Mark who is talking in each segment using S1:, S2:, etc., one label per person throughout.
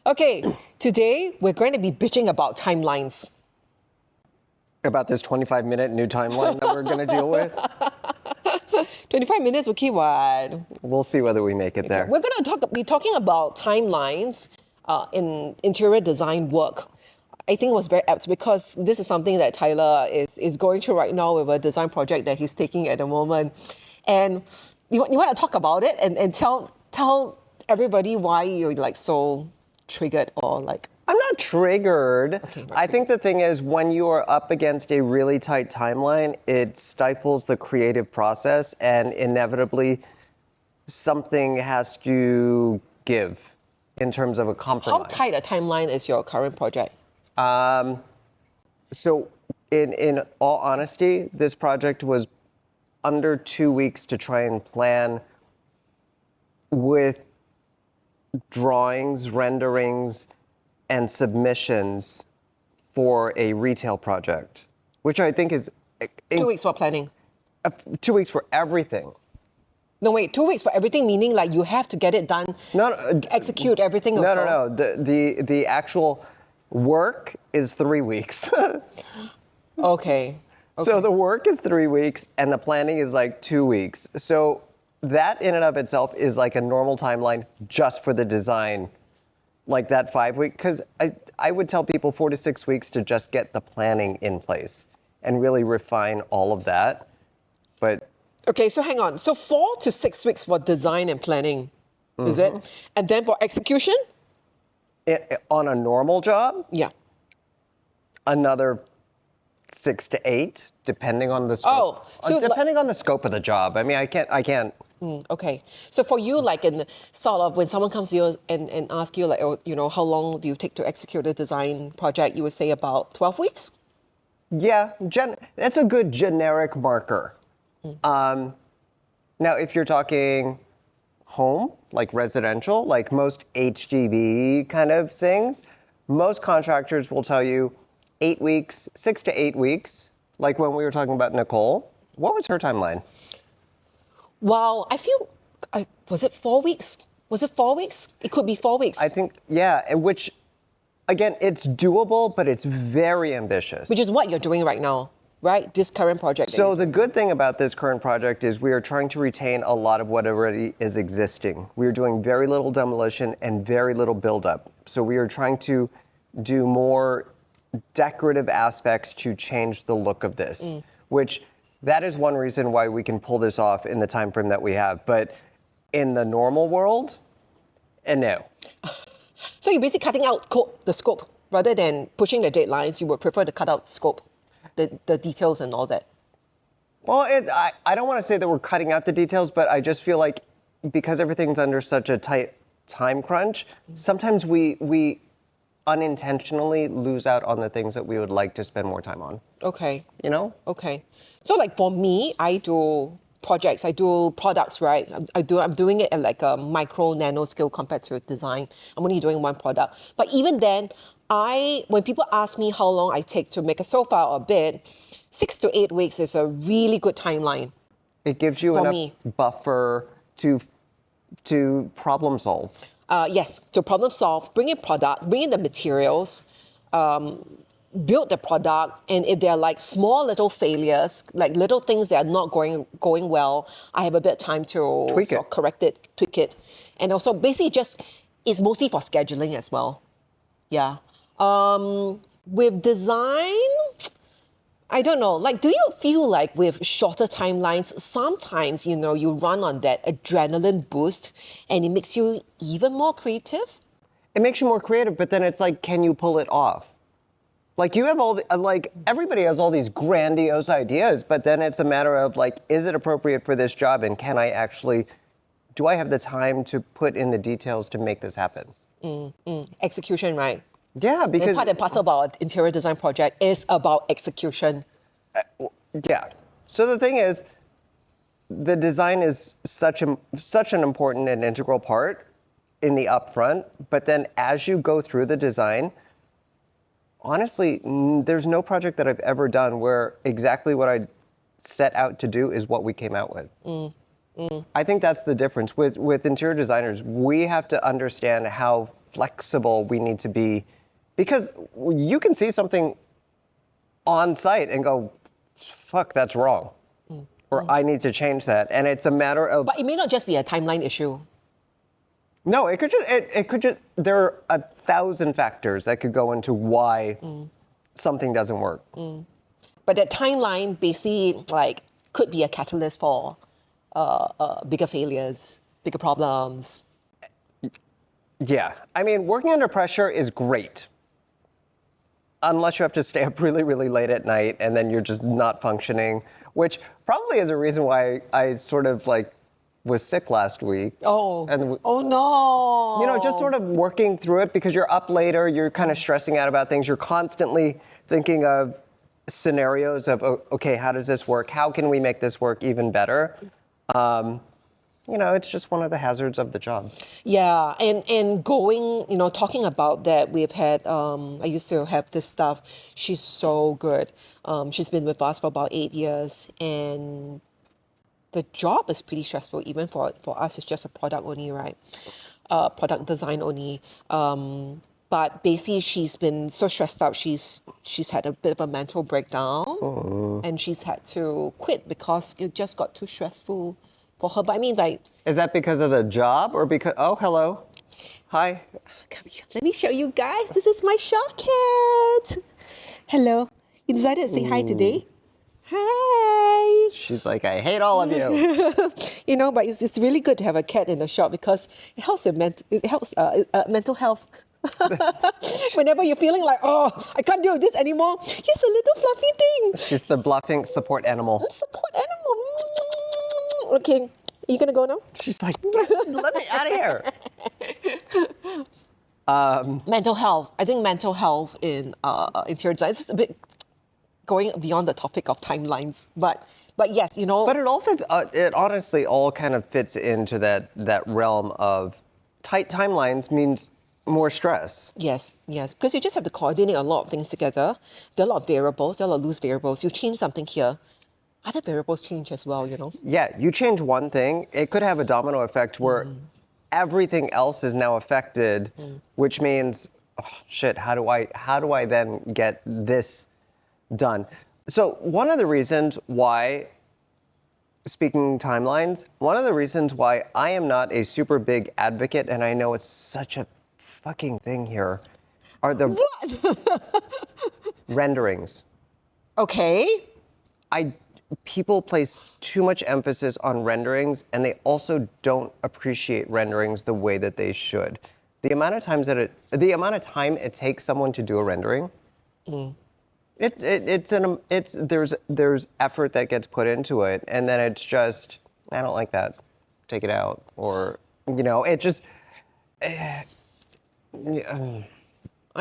S1: Okay, today we're going to be bitching about timelines.
S2: About this 25-minute new timeline that we're going to deal with.
S1: 25 minutes, okay, what?
S2: We'll see whether we make it there.
S1: We're going to be talking about timelines in interior design work. I think it was very apt because this is something that Tyler is going through right now with a design project that he's taking at the moment. And you want to talk about it and tell everybody why you're like so triggered or like...
S2: I'm not triggered.
S1: Okay,
S2: I think the thing is when you are up against a really tight timeline, it stifles the creative process and inevitably something has to give in terms of a compromise.
S1: How tight a timeline is your current project?
S2: So in all honesty, this project was under 2 weeks to try and plan with drawings, renderings, and submissions for a retail project, which I think is...
S1: 2 weeks for planning.
S2: 2 weeks for everything.
S1: No, wait, 2 weeks for everything, meaning like you have to get it done, execute everything
S2: No,
S1: also?
S2: no. The actual work is 3 weeks.
S1: Okay.
S2: So the work is 3 weeks and the planning is like 2 weeks. So that in and of itself is like a normal timeline just for the design, like that 5 week, because I would tell people 4 to 6 weeks to just get the planning in place and really refine all of that. But
S1: Okay, so hang on. So 4 to 6 weeks for design and planning, is it? And then for execution?
S2: on a normal job,
S1: Yeah.
S2: another 6 to 8, depending on the scope.
S1: Oh, so
S2: depending on the scope of the job. I mean, I can't.
S1: Okay. So for you, like in sort of when someone comes to you and asks you like, oh, you know, how long do you take to execute a design project? You would say about 12 weeks?
S2: Yeah, that's a good generic marker. Now, if you're talking home, like residential, like most HGV kind of things, most contractors will tell you 8 weeks, 6 to 8 weeks. Like when we were talking about Nicole, what was her timeline?
S1: Wow, I feel, was it 4 weeks? Was it 4 weeks? It could be 4 weeks.
S2: I think, yeah, and which, again, it's doable, but it's very ambitious.
S1: Which is what you're doing right now, right? This current project.
S2: So the good thing about this current project is we are trying to retain a lot of what already is existing. We are doing very little demolition and very little buildup. So we are trying to do more decorative aspects to change the look of this, which that is one reason why we can pull this off in the time frame that we have. But in the normal world, no.
S1: So you're basically cutting out the scope rather than pushing the deadlines. You would prefer to cut out scope, the details and all that.
S2: Well, I don't want to say that we're cutting out the details, but I just feel like because everything's under such a tight time crunch, sometimes we unintentionally lose out on the things that we would like to spend more time on.
S1: Okay.
S2: You know?
S1: Okay. So like for me, I do projects, I do products, right? I'm doing it at like a micro nano scale compared to design. I'm only doing one product. But even then, when people ask me how long I take to make a sofa or a bed, 6 to 8 weeks is a really good timeline.
S2: It gives you enough buffer to problem solve.
S1: Yes, to problem solve, bring in products, bring in the materials, build the product, and if there are like small little failures, like little things that are not going well, I have a bit of time to correct it, tweak it. And also basically just, it's mostly for scheduling as well. Yeah. With design, I don't know, like, do you feel like with shorter timelines, sometimes, you know, you run on that adrenaline boost and it makes you even more creative?
S2: It makes you more creative, but then it's like, can you pull it off? Like you have everybody has all these grandiose ideas, but then it's a matter of like, is it appropriate for this job? And do I have the time to put in the details to make this happen?
S1: Execution, right?
S2: Yeah, because...
S1: And part and parcel about interior design project is about execution.
S2: Yeah. So the thing is, the design is such an important and integral part in the upfront, but then as you go through the design, honestly, there's no project that I've ever done where exactly what I set out to do is what we came out with. I think that's the difference. With interior designers, we have to understand how flexible we need to be, because you can see something on site and go, fuck, that's wrong. Or I need to change that. And it's a matter of.
S1: But it may not just be a timeline issue.
S2: No, it could just, there are 1,000 factors that could go into why something doesn't work.
S1: But that timeline basically like could be a catalyst for bigger failures, bigger problems.
S2: Yeah. I mean, working under pressure is great. Unless you have to stay up really, really late at night and then you're just not functioning, which probably is a reason why I sort of like was sick last week.
S1: Oh,
S2: And
S1: oh no.
S2: you know, just sort of working through it because you're up later, you're kind of stressing out about things, you're constantly thinking of scenarios of, okay, how does this work? How can we make this work even better? You know, it's just one of the hazards of the job.
S1: Yeah, and going, you know, talking about that, we've had, I used to have this staff. She's so good. She's been with us for about 8 years, and the job is pretty stressful, even for us. It's just a product only, right? Product design only. But basically, she's been so stressed out. She's had a bit of a mental breakdown, and she's had to quit because it just got too stressful for her. But I mean, like,
S2: Is that because of the job or because, oh, hello. Hi.
S1: come here. Let me show you guys. This is my shop cat. Hello. You decided to say hi today? Hi.
S2: She's like, I hate all of you.
S1: You know, but it's really good to have a cat in the shop because it helps with mental health. Whenever you're feeling like, oh, I can't do this anymore, here's a little fluffy thing.
S2: She's the bluffing support animal.
S1: Support animal. Okay, are you gonna go now?
S2: She's like, let me out of here.
S1: Mental health. I think mental health in interior design is a bit going beyond the topic of timelines, but yes, you know.
S2: But it all fits, it honestly all kind of fits into that realm of tight timelines means more stress.
S1: Yes, because you just have to coordinate a lot of things together. There are a lot of variables, there are a lot of loose variables. You change something here, other variables change as well, you know.
S2: Yeah, you change one thing, it could have a domino effect where everything else is now affected, which means, oh, shit, how do I then get this done? So one of the reasons why, speaking timelines, one of the reasons why I am not a super big advocate, and I know it's such a fucking thing here, are the renderings.
S1: Okay.
S2: People place too much emphasis on renderings, and they also don't appreciate renderings the way that they should. The amount of time it takes someone to do a rendering, there's effort that gets put into it, and then it's just, I don't like that, take it out, or you know, it just.
S1: I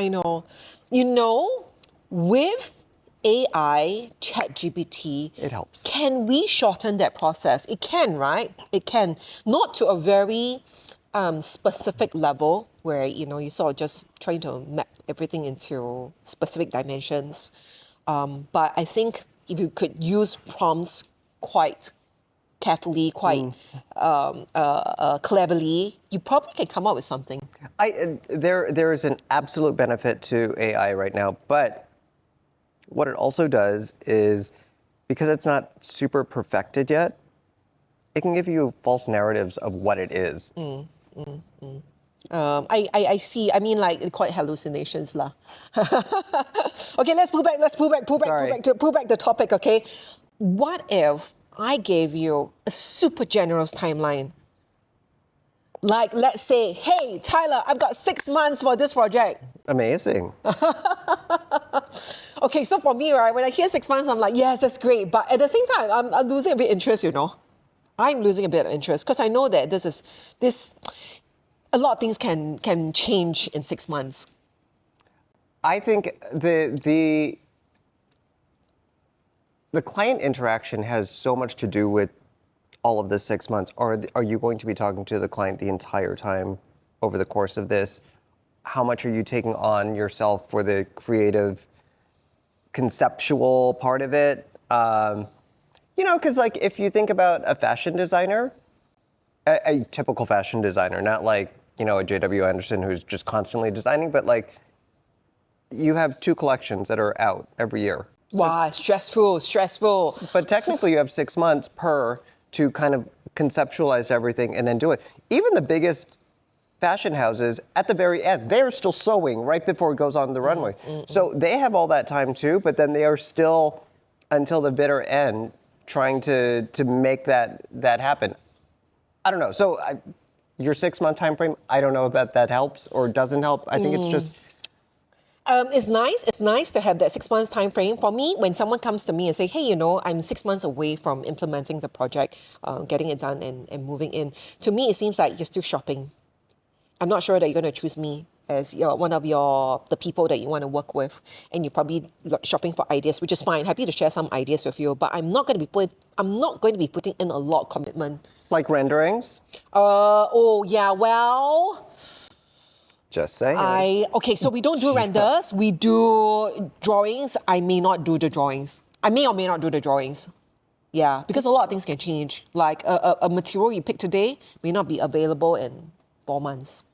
S1: know. You know, with AI, ChatGPT,
S2: It helps.
S1: Can we shorten that process? It can, right? It can. Not to a very specific level where, you know, you're sort of just trying to map everything into specific dimensions. But I think if you could use prompts quite carefully, quite cleverly, you probably can come up with something.
S2: There is an absolute benefit to AI right now, but what it also does is, because it's not super perfected yet, it can give you false narratives of what it is.
S1: I see. I mean, like, quite hallucinations lah. Okay, let's pull back the topic. Okay, what if I gave you a super generous timeline? Like, let's say, hey, Tyler, I've got 6 months for this project.
S2: Amazing.
S1: Okay, so for me, right, when I hear 6 months, I'm like, yes, that's great. But at the same time, I'm losing a bit of interest, you know. I'm losing a bit of interest because I know that a lot of things can change in 6 months.
S2: I think the client interaction has so much to do with all of the 6 months. Are you going to be talking to the client the entire time over the course of this? How much are you taking on yourself for the creative, conceptual part of it? You know, because like if you think about a fashion designer, a typical fashion designer, not like a JW Anderson who's just constantly designing, but like you have 2 collections that are out every year.
S1: Wow, stressful.
S2: But technically you have 6 months per to kind of conceptualize everything and then do it. Even the biggest fashion houses at the very end, they're still sewing right before it goes on the runway. So they have all that time too, but then they are still until the bitter end trying to make that happen. I don't know. So your 6-month time frame, I don't know if that helps or doesn't help. I think it's just
S1: It's nice. It's nice to have that 6 months time frame. For me, when someone comes to me and say, "Hey, I'm 6 months away from implementing the project, getting it done and moving in," to me it seems like you're still shopping. I'm not sure that you're going to choose me as one of the people that you want to work with, and you're probably shopping for ideas, which is fine. Happy to share some ideas with you, but I'm not going to be putting in a lot of commitment.
S2: like renderings.
S1: Oh yeah, well.
S2: Just saying.
S1: Okay, so we don't do renders. We do drawings. I may not do the drawings. I may or may not do the drawings. Yeah, because a lot of things can change. Like a material you pick today may not be available in 4 months.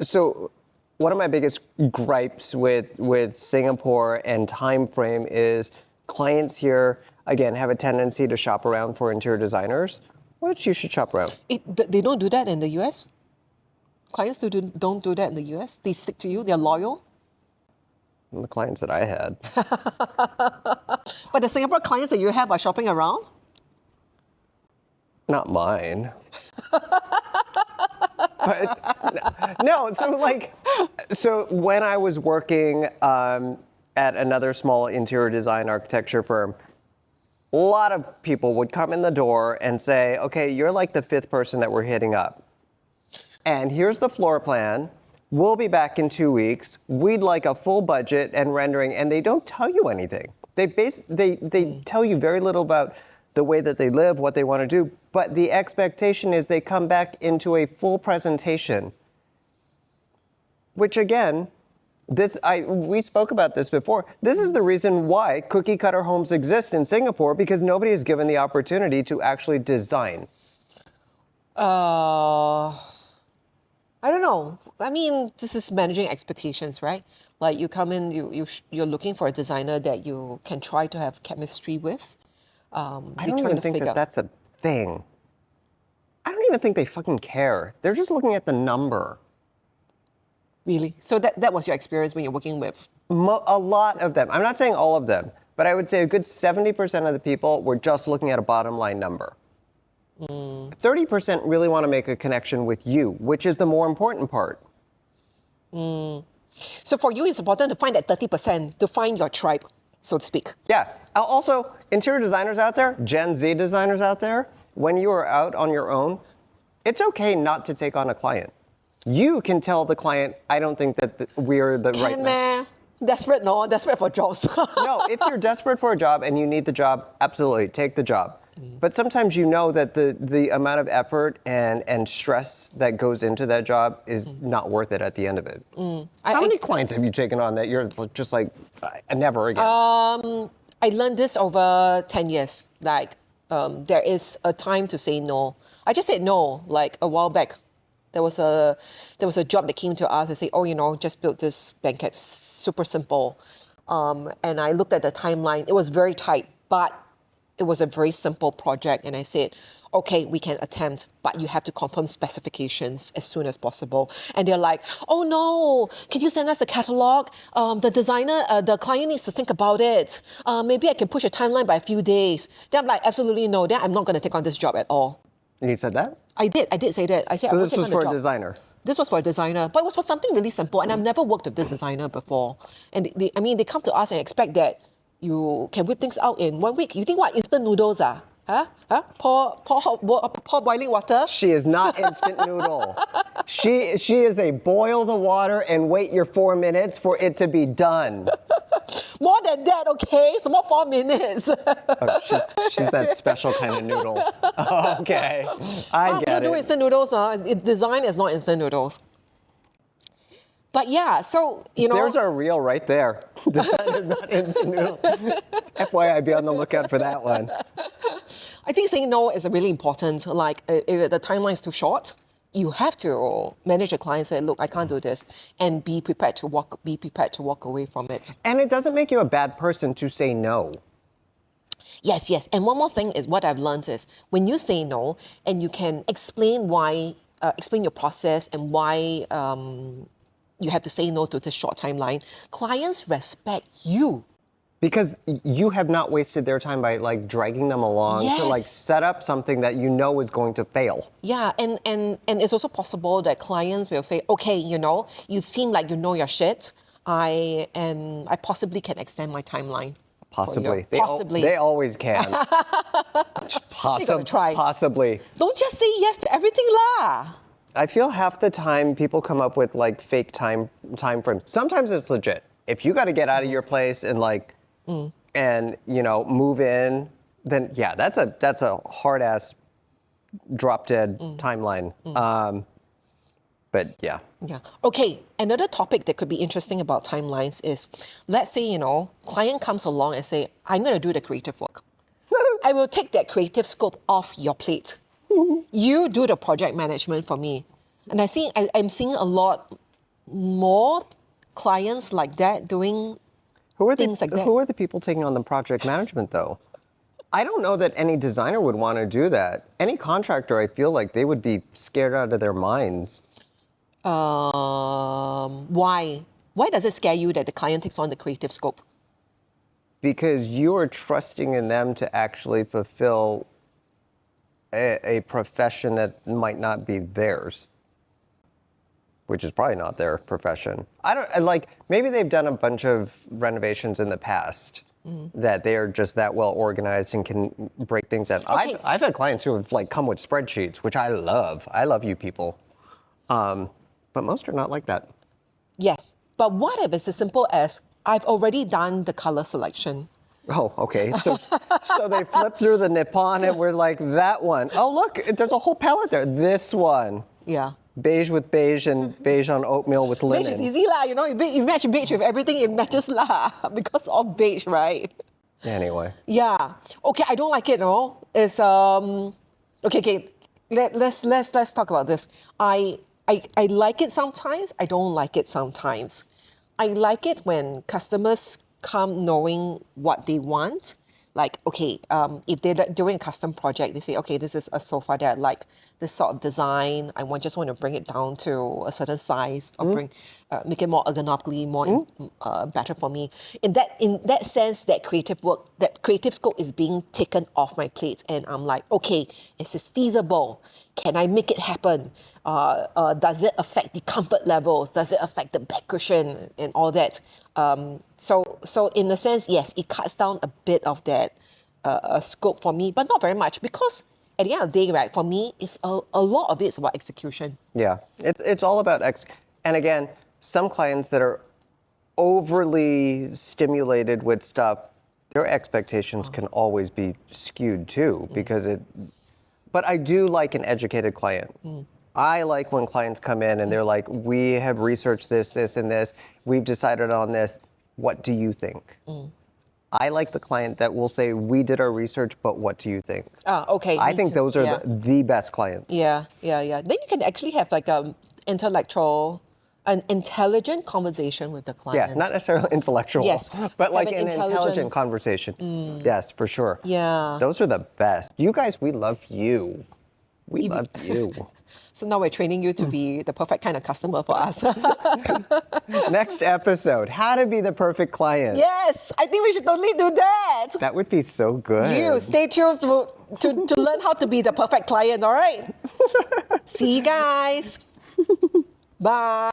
S2: So one of my biggest gripes with Singapore and time frame is clients here, again, have a tendency to shop around for interior designers, which you should shop around.
S1: They don't do that in the US? Clients don't do that in the US? They stick to you? They're loyal?
S2: And the clients that I had.
S1: But the Singapore clients that you have are shopping around?
S2: Not mine. But no, so when I was working at another small interior design architecture firm, a lot of people would come in the door and say, okay, you're like the 5th person that we're hitting up. And here's the floor plan. We'll be back in 2 weeks. We'd like a full budget and rendering, and they don't tell you anything. They tell you very little about the way that they live, what they want to do, but the expectation is they come back into a full presentation, which again, we spoke about this before. This is the reason why cookie cutter homes exist in Singapore, because nobody is given the opportunity to actually design.
S1: I don't know. I mean, this is managing expectations, right? Like you come in, you're looking for a designer that you can try to have chemistry with.
S2: I don't even think that's a thing. I don't even think they fucking care. They're just looking at the number.
S1: Really? So that was your experience when you're working with?
S2: A lot of them. I'm not saying all of them, but I would say a good 70% of the people were just looking at a bottom line number. 30% really want to make a connection with you, which is the more important part.
S1: So for you, it's important to find that 30%, to find your tribe, so to speak.
S2: Yeah. Also, interior designers out there, Gen Z designers out there, when you are out on your own, it's okay not to take on a client. You can tell the client, I don't think that we're the right match.
S1: Desperate, no? Desperate for jobs.
S2: No, if you're desperate for a job and you need the job, absolutely, take the job. But sometimes you know that the amount of effort and stress that goes into that job is not worth it at the end of it. How many clients have you taken on that you're just like, never again?
S1: I learned this over 10 years. Like, there is a time to say no. I just said no, like a while back. There was a job that came to us and said, oh, just build this banquet, super simple. And I looked at the timeline. It was very tight, but it was a very simple project. And I said, okay, we can attempt, but you have to confirm specifications as soon as possible. And they're like, oh no, can you send us the catalog? The client needs to think about it. Maybe I can push a timeline by a few days. Then I'm like, absolutely no, then I'm not going to take on this job at all.
S2: And you said that?
S1: I did say that. I said,
S2: so
S1: I
S2: this was for a designer?
S1: This was for a designer, but it was for something really simple, and I've never worked with this designer before. And they come to us and expect that you can whip things out in 1 week. You think what, instant noodles ah? Huh? Pour boiling water?
S2: She is not instant noodle. She is a boil the water and wait your 4 minutes for it to be done.
S1: More than that, okay? So more 4 minutes.
S2: Oh, she's that special kind of noodle. Okay, I get it.
S1: Don't do instant noodles. Design is not instant noodles. But yeah, so,
S2: There's our reel right there. Design is not instant noodle. FYI, be on the lookout for that one.
S1: I think saying no is really important. Like, if the timeline is too short, you have to manage a client, say, look, I can't do this, and be prepared to walk away from it.
S2: And it doesn't make you a bad person to say no.
S1: Yes, yes. And one more thing is what I've learned is when you say no and you can explain why, explain your process and why you have to say no to this short timeline, clients respect you.
S2: Because you have not wasted their time by like dragging them along to like
S1: Yes.
S2: set up something that you know is going to fail.
S1: Yeah, and it's also possible that clients will say, okay, you seem like you know your shit. I possibly can extend my timeline. for you."
S2: Possibly.
S1: Possibly.
S2: They always can.
S1: Try.
S2: Possibly.
S1: Don't just say yes to everything lah.
S2: I feel half the time people come up with like fake time frames. Sometimes it's legit. If you got to get out of your place and like and move in, then yeah, that's a hard ass drop dead timeline. But yeah.
S1: Yeah. Okay. Another topic that could be interesting about timelines is, let's say, client comes along and say, I'm going to do the creative work. I will take that creative scope off your plate. You do the project management for me. And I'm seeing a lot more clients like that doing things like that.
S2: Who are the people taking on the project management though? I don't know that any designer would want to do that. Any contractor, I feel like they would be scared out of their minds.
S1: Why? Why does it scare you that the client takes on the creative scope?
S2: Because you are trusting in them to actually fulfill a profession that might not be theirs, which is probably not their profession. Maybe they've done a bunch of renovations in the past that they are just that well organized and can break things down.
S1: Okay.
S2: I've had clients who have like come with spreadsheets, which I love. I love you people. But most are not like that.
S1: Yes. But what if it's as simple as, I've already done the color selection.
S2: Oh, okay. So they flip through the Nippon and we're like, that one. Oh, look, there's a whole palette there. This one.
S1: Yeah.
S2: Beige with beige and beige on oatmeal with linen.
S1: Beige is easy lah, you match beige with everything, it matches lah, because of beige, right?
S2: Anyway.
S1: Yeah. Okay, I don't like it, no. It's okay. Let's talk about this. I like it sometimes, I don't like it sometimes. I like it when customers come knowing what they want. Like, okay, if they're doing a custom project, they say, okay, this is a sofa that I like, this sort of design. I just want to bring it down to a certain size, or make it more ergonomically more better for me. In that sense, that creative work, that creative scope is being taken off my plate, and I'm like, okay, is this feasible? Can I make it happen? Does it affect the comfort levels? Does it affect the back cushion and all that? So in a sense, yes, it cuts down a bit of that scope for me, but not very much, because at the end of the day, right, for me, it's a lot of it is about execution.
S2: Yeah, it's all about and again, some clients that are overly stimulated with stuff, their expectations can always be skewed too, because but I do like an educated client. I like when clients come in and they're like, we have researched this, and this. We've decided on this. What do you think? I like the client that will say, we did our research, but what do you think?
S1: Okay.
S2: I think those are the best clients.
S1: Yeah. Then you can actually have like an intelligent conversation with the client.
S2: Yeah, not necessarily intellectual,
S1: Yes,
S2: but like
S1: have an
S2: an intelligent conversation. Yes, for sure.
S1: Yeah.
S2: Those are the best. You guys, we love you. We love you.
S1: So now we're training you to be the perfect kind of customer for us.
S2: Next episode, how to be the perfect client.
S1: Yes, I think we should totally do that.
S2: That would be so good.
S1: You stay tuned to learn how to be the perfect client, all right? See you guys. Bye.